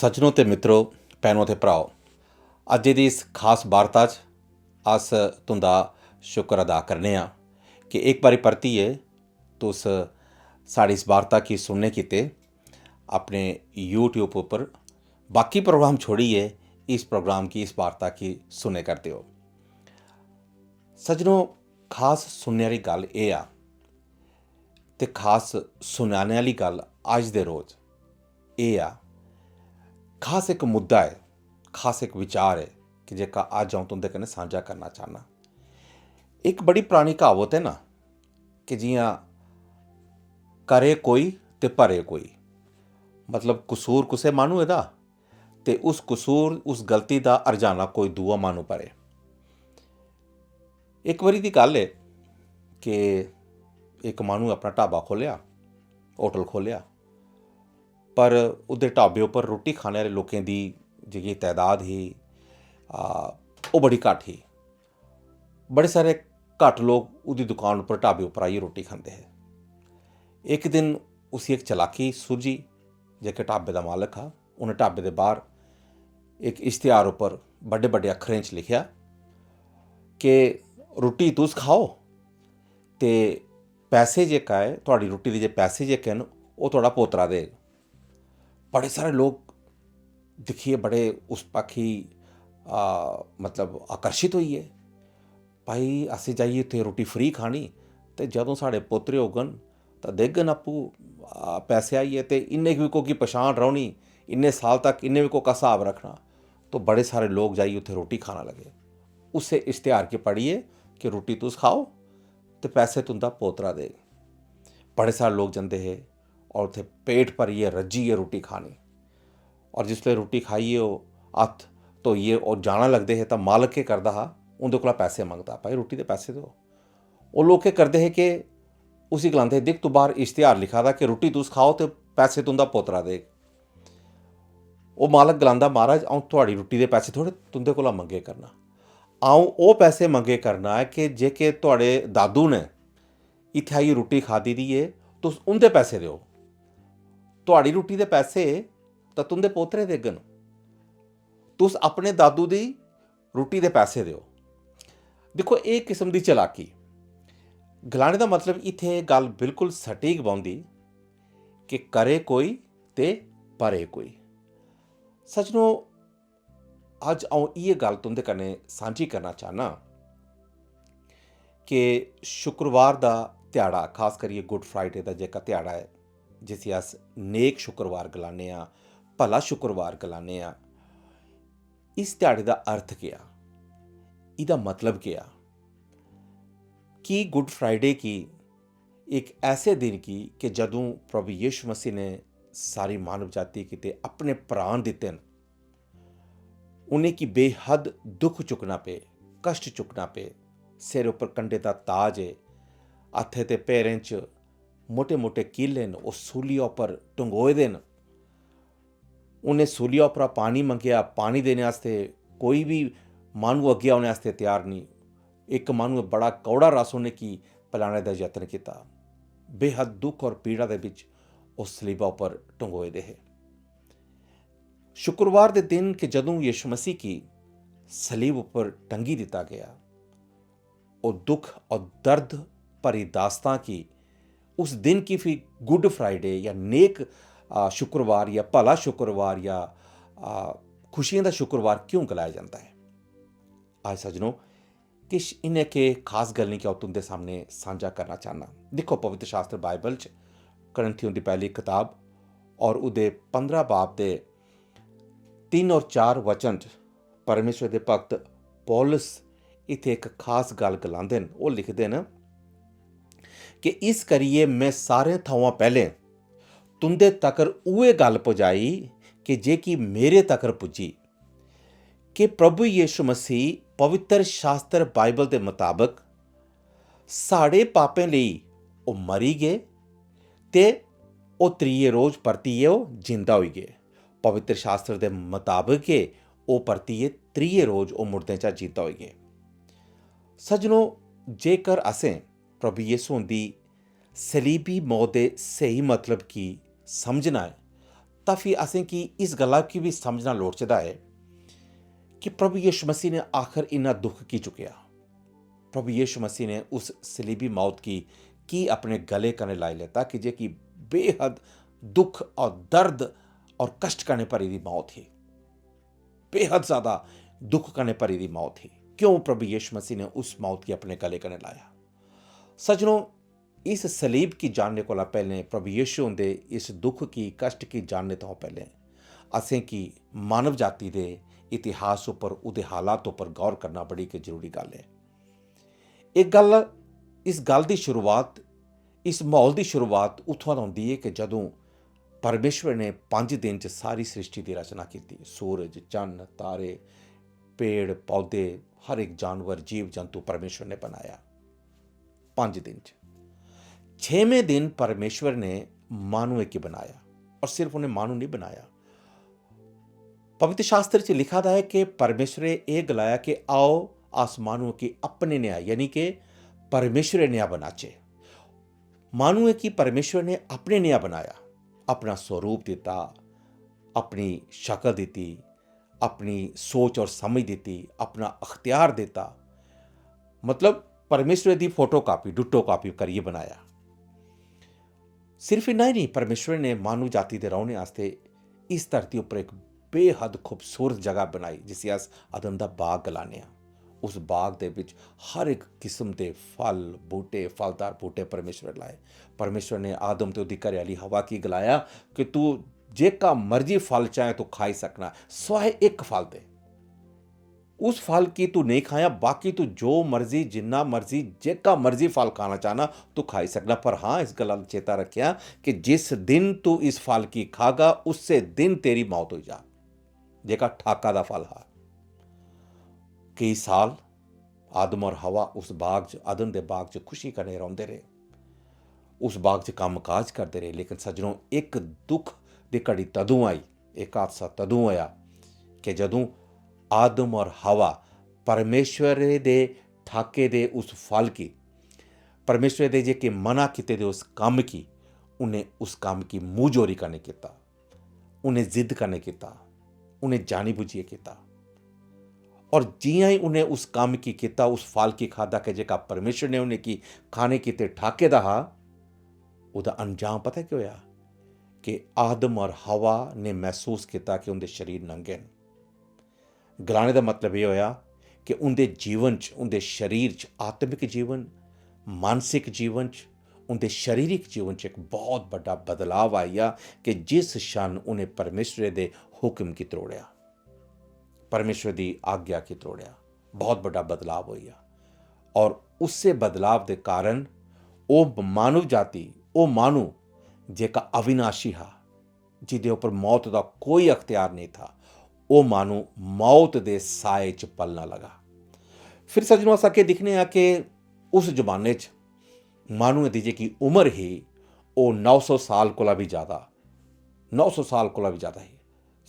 सज्जनों ते मित्रों, भैनों ते भराओ, अज्ज दी इस खास वार्ता च अस तुंदा शुक्र अदा करने आं कि एक बारी परतियै तुस साढ़ी इस वार्ता गी सुनने गित्ते अपने यूट्यूब उप्पर बाकी प्रोग्राम छोड़ियै इस प्रोग्राम की इस वार्ता की सुने करदे हो। सज्जनों, खास सुनने आह्ली गल्ल एह् आ ते खास सुनाने आह्ली गल्ल अज्ज दे रोज एह् आ, खास एक मुद्दा है, खास एक विचार है कि जेह्का अज्ज अ'ऊं तुंदे कन्नै सांझा करना चाह्न्नां। एक बड़ी परानी क्हावत है ना कि जि'यां करे कोई ते भरे कोई, मतलब कसूर कुसै माह्नुए दा ते उस कसूर उस गलती दा हरजाना कोई दूआ माह्नू भरे। इक बारी दी गल्ल है कि एक माह्नू अपना ढाबा खोलेआ, होटल खोलेआ, पर उहदे ढाबे उप्पर रुट्टी खाने आह्ले लोकें दी जेह्की तैदाद ही ओह् बड़ी घट्ट ही। बड़े सारे घट्ट लोग उहदी दुकान उप्पर ढाबे उप्पर आइयै रुट्टी खंदे हे। इक दिन उसी एक चलाकी सूझी, जेह्के ढाबे दा मालक हा, उन्नै ढाबे दे बाह्र इक इश्तेहार उप्पर बड्डे बड्डे अक्खरें च लिखेआ कि रुट्टी तुस खाओ ते पैसे जेह्का है, तुहाड़ी रुट्टी दे जे पैसे जेह्के न ओह् तुहाड़ा पोतरा देग। बड़े सारे लोग दिक्खिए बड़े उस पाखी मतलब आकर्शित होइए, भाई असें जाइए उत्थे रुट्टी फ्री खानी ते जदों साढ़े पोतरे होङन तां देङन आपूं पैसे आइए ते इन्ने बी कोई पछाण रौह्नी, इन्ने साल तक इन्ने बी कोका हिसाब रखना। तो बड़े सारे लोग जाइए उत्थे रुट्टी खाना लगे उस्से इश्तेहार गी पढ़िए कि रुट्टी तुस खाओ ते पैसे तुंदा पोतरा देग। बड़े सारे लोग जंदे हे और उत्थे पेट भरियै रज्जियै रुट्टी खानी, और जिसलै रुट्टी खाइयै ओह् हत्थ धोइयै और जाना लगदे हे तां मालक केह् करदा हा, उं'दे कोला पैसे मंगदा, भाई रुट्टी दे पैसे देओ। ओह् लोग केह् करदे हे कि उसी गलांदे, दिक्ख तूं बाह्र इश्तेहार लिखा दा कि रुट्टी तुस खाओ ते पैसे तुंदा पोतरा देग। ओह् मालक गलांदा, महाराज अ'ऊं तुहाड़ी रुट्टी दे पैसे थोड़े तुंदे कोला मंगे करना, अ'ऊं ओह् पैसे मंगे करना है कि जेह्के तुहाड़े दादू ने इत्थै आइयै रुट्टी खाद्धी दी है, तुस उं'दे पैसे देओ। तुहाड़ी रुट्टी दे पैसे तां तुंदे पोतरे देङन, तुस अपने दादू दी रुट्टी दे पैसे देओ। दिक्खो, एह् किस्म दी चलाकी गलाने दा मतलब इत्थै गल्ल बिल्कुल सटीक बौंह्दी कि करे कोई ते भरे कोई। सज्जनों, अज्ज अ'ऊं इ'यै गल्ल तुंदे कन्नै सांझी करना चाह्न्नां कि शुक्रवार दा ध्याड़ा, खास करियै गुड फ्राइडे दा जेह्का ध्याड़ा है, जिसी अस नेक शुक्रवार गलाने आं, भला शुक्रवार गलाने आं, इस ध्याड़े दा अर्थ केह् आ, एह्दा मतलब केह् आ कि गुड फ्राइडे गी एक ऐसे दिन गी कि जदूं प्रभु यीशु मसीह ने सारी मानव जाति गित्ते अपने प्राण दित्ते न, उ'नेंगी बेहद दुख चुकना पे, कष्ट चुकना पे, सिर उप्पर कंडे दा ताज है, हत्थें ते पैरें च मोटे मोटे कीले न, ओह् सूलिया उप्पर टंगोए दे न। उ'नें सूलिया उप्परा पानी मंगेआ, पानी देने आस्ते कोई भी माह्नू अग्गें औने आस्ते त्यार नहीं। इक माह्नुए बड़ा कौड़ा रस उ'नेंगी पलाने दा यत्न कीता। बेहद दुख और पीड़ा दे बिच ओह् सलीबा उप्पर टंगोए दे हे। शुक्रवार दे दिन कि जदूं यीशु मसीह गी सलीब उप्पर टंगी दित्ता गया, और दुख और दर्द भरी दास्तां की उस दिन की फिर गुड फ्राइडे या नेक शुक्रवार या भला शुक्रवार या खुशियों का शुक्रवार क्यों गलाया जाता है। आज सज्जनों, किश इन्हें के खास गल्लें कि अ'ऊं तुंदे सामने सांझा करना चाहना। दिक्खो, पवित्र शास्त्र बाइबल च करंथियों दी पहली किताब और उहदे 15 बाब दे 3 और 4 वचन च परमेश्वर दे भगत पौलुस इत्थे एक खास गल गलांदे न। ओह् लिखदे न कि इस करियै मैं सारे थमां पैह्लें तुंदे तकर उ'ऐ गल्ल पजाई कि जेह्की मेरे तकर पुज्जी, कि प्रभु यीशु मसीह पवित्र शास्त्र बाइबल दे मुताबक साढ़े पापें लेई ओह् मरी गे ते ओह् त्रिये रोज परतियै ओह् जिंदा होई गे। पवित्र शास्त्र दे मुताबक गै ओह् परतियै त्रिये रोज ओह् मुर्दें चा जिंदा होई गे। सज्जनों, जेकर असें प्रभु यीशु हुंदी सलीबी मौत दे स्हेई मतलब गी समझना है ਤਾਂ ਫਿਰ असें कि इस गल्ला की भी समझना लोड़चदा है कि प्रभु यीशु मसीह ने आखिर इन्ना दुख की चुकिया। प्रभु यीशु मसीह ने उस सलीबी मौत की अपने गले कने लाई लेता कि जे कि बेहद दुख और दर्द और कष्ट कने भरी दी मौत ही, बेहद ज़्यादा दुख कने भरी दी मौत ही। क्यों प्रभु यीशु मसीह ने उस मौत की अपने गले कने लाया? सजनों, इस सलीब की जानने को पहले, प्रभु यीशु दे इस दुख की कष्ट की जानने तो पहले असें कि मानव जाति दे इतिहास उपर, उहदे हालात उपर गौर करना बड़ी के जरूरी गल है। एक गल, इस गल की शुरुआत, इस माहौल की शुरुआत उत्थों होंदी है कि जदों परमेश्वर ने 5 दिन च सारी सृष्टि की रचना की। सूरज, चंद, तारे, पेड़ पौधे, हर एक जानवर, जीव जंतु परमेश्वर ने बनाया 5 दिन च। 6वें दिन परमेश्वर ने मानव की बनाया, और सिर्फ उन्हें मानव नहीं बनाया। पवित्र शास्त्र च लिखा था है कि परमेश्वर ने यह गलाया कि आओ आसमानों की अपने न्याय, यानी कि परमेश्वर न्याय बनाचे। मानव की परमेश्वर ने अपने न्याय बनाया, अपना स्वरूप दिता, अपनी शक्ल दी, अपनी सोच और समझ दी, अपना अख्तियार देता। मतलब परमेश्वर की फोटो कापी, डुट्टो कापी करिए बनाया। सिर्फ इन्ना ही नहीं, परमेश्वर ने मानव जाति के रहने वास्ते इस धरती उपर एक बेहद खूबसूरत जगह बनाई, जिसे अस अदन का बाग गलाने। उस बाग दे विच हर एक किस्म के फल बूटे, फलदार बूटे परमेश्वर लाए। परमेश्वर ने आदम तो उसकी घरवाली हवा की गलाया कि तू जेका मर्जी फल चाहे तो खाई सकना, स्वाए एक फल दे। उस फल की तू नहीं खाया, बाकी तू जो मर्जी, जिन्ना मर्जी, जेका मर्जी फल खाना चाहना तू खाई सकना। पर हाँ, इस गल का चेता रखिया कि जिस दिन तू इस फल की खागा उससे दिन तेरी मौत हो जा, जेका ठाका दा फल हा। कई साल आदम और हवा उस बाग च, अदन दे बाग च खुशी कने रौंदे रहे, उस बाग च काम काज करते रहे। लेकिन सज्जनों, एक दुख दी घड़ी तदों आई, एक हादसा तदों होया कि जदों आदम और हवा परमेश्वर दे ठाके दे उस फल की, परमेश्वर दे जे के मना किते दे उस काम की, उन्हें उस काम की मुँहजोरी करने किता, उन्हें जिद करने किता, उन्हें जानी बुझिए किता। और जियां ही उन्हें उस काम की किता, उस फल की खादा के जेका परमेश्वर ने उन्हें की खाने किते ठाके दा हा, उहदा अंजाम पता क्या होया कि आदम और हवा ने महसूस किया कि उनके शरीर नंगे न। गलाने का मतलब यह होया कि उनके जीवन च, उनके शरीर च, आत्मिक जीवन, मानसिक जीवन च, उनके शारीरिक जीवन च एक बहुत बड़ा बदलाव आया कि जिस क्षण उन्हें परमेश्वर के हुक्म की त्रोड़िया, परमेश्वर की आज्ञा की त्रोड़िया, बहुत बड़ा बदलाव होया। और उससे बदलाव के कारण वो मानव जाति, वो मानव जेका अविनाशी हा, जिदे उपर मौत का कोई अख्तियार नहीं था, वो मानव मौत के साए च पलना लगा। फिर सज्जनों, अस अगे दिखने आ कि उस जमाने च मानव की जी उम्र ही वो 900 साल कोला भी ज़्यादा, 900 साल कोला भी ज़्यादा ही।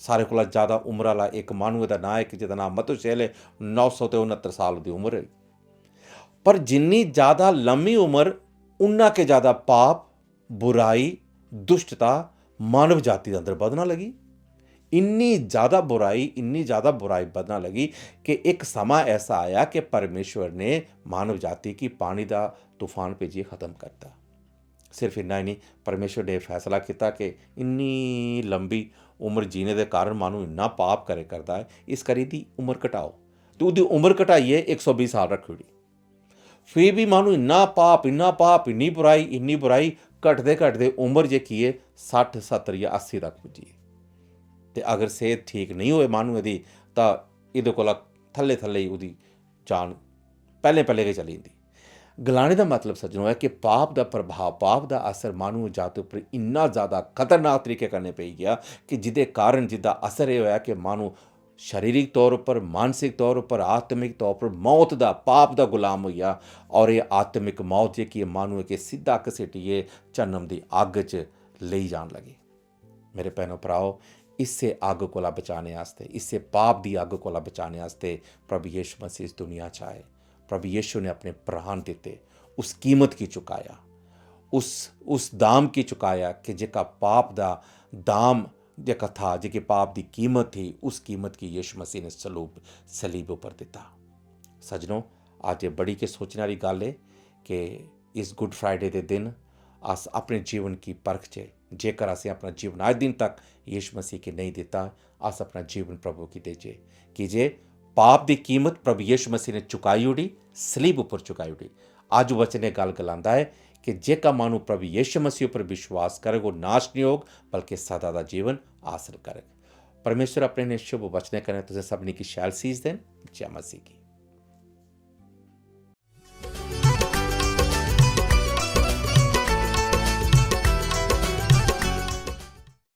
सारे कोला ज़्यादा उम्र वाला एक मानव का नाम है कि जिसका नाम मतुशेल है, 969 साल की उम्र है। पर जिन्नी ज़्यादा लंबी उम्र, उन्ना के ज़्यादा पाप, बुराई, दुष्टता मानव जाति के अंदर बढ़ना लगी। इन्नी ज़्यादा बुराई बढ़ना लगी कि एक समा ऐसा आया कि परमेश्वर ने मानव जाति की पानी का तूफान भेजिए ख़त्म करता। सिर्फ इन्ना ही नहीं, परमेश्वर ने फैसला किया कि इन्नी लंबी उम्र जीने के कारण मानू इन्ना पाप करे करता है, इस करी दी उम्र घटाओ। तो उसकी उम्र घटाइए 120 साल रखी। फिर भी मानू इन्ना पाप, इन्नी बुराई घटते घटते उम्र जे की है 60, 70 या 80 तक पुजी। तो अगर सेहत ठीक नहीं होए मानू की, तो ये कोला थले ही उसकी जान पहले गै चली जाती। गलाने का मतलब सज्जनों है कि पाप का प्रभाव, पाप का असर मानव जाति पर इन्ना ज़्यादा खतरनाक तरीके करने पे गया कि जिदे कारण जिदा असर यह होया कि मानव शारीरिक तौर पर, मानसिक तौर पर, आत्मिक तौर पर मौत का, पाप का गुलाम हो गया। और ये आत्मिक मौत जी की मानव के सीधा घसीटिए जन्म की अग च ले जान लगी। मेरे भैनों भराओ, इससे अग कोला बचाने वास्ते, इससे पाप की अग कोला बचाने वास्ते प्रभु यीशु मसीह इस दुनिया च आए। प्रभु यीशु ने अपने प्राण दिते, उस कीमत की चुकाया, उस दाम की चुकाया कि जेका पाप का दाम जेका था, जेकी पाप की कीमत थी, उस कीमत की यीशु मसीह ने सलीब उपर दिता। सजनों, अज बड़ी के सोचने वाली गल है कि इस गुड फ्राइडे के दिन अस अपने जीवन की परख च, जेकर असें अपना जीवन अज दिन तक यीशु मसीह की नहीं दिता, अस अपना जीवन प्रभु की देजे। कि जे पाप की कीमत प्रभु यीशु मसीह ने चुकाई उड़ी, सलीब उपर चुकाई उड़ी। अज वचन गल गलांदा है कि जेका मानू प्रभु यीशु मसीह पर विश्वास करेगा, वो नाश नहीं होग बल्कि सदा का जीवन हासिल करेगा। परमेश्वर अपने ने शुभ वचने करें तुझे सबनी की शैल सीज देन। जय मसीह की।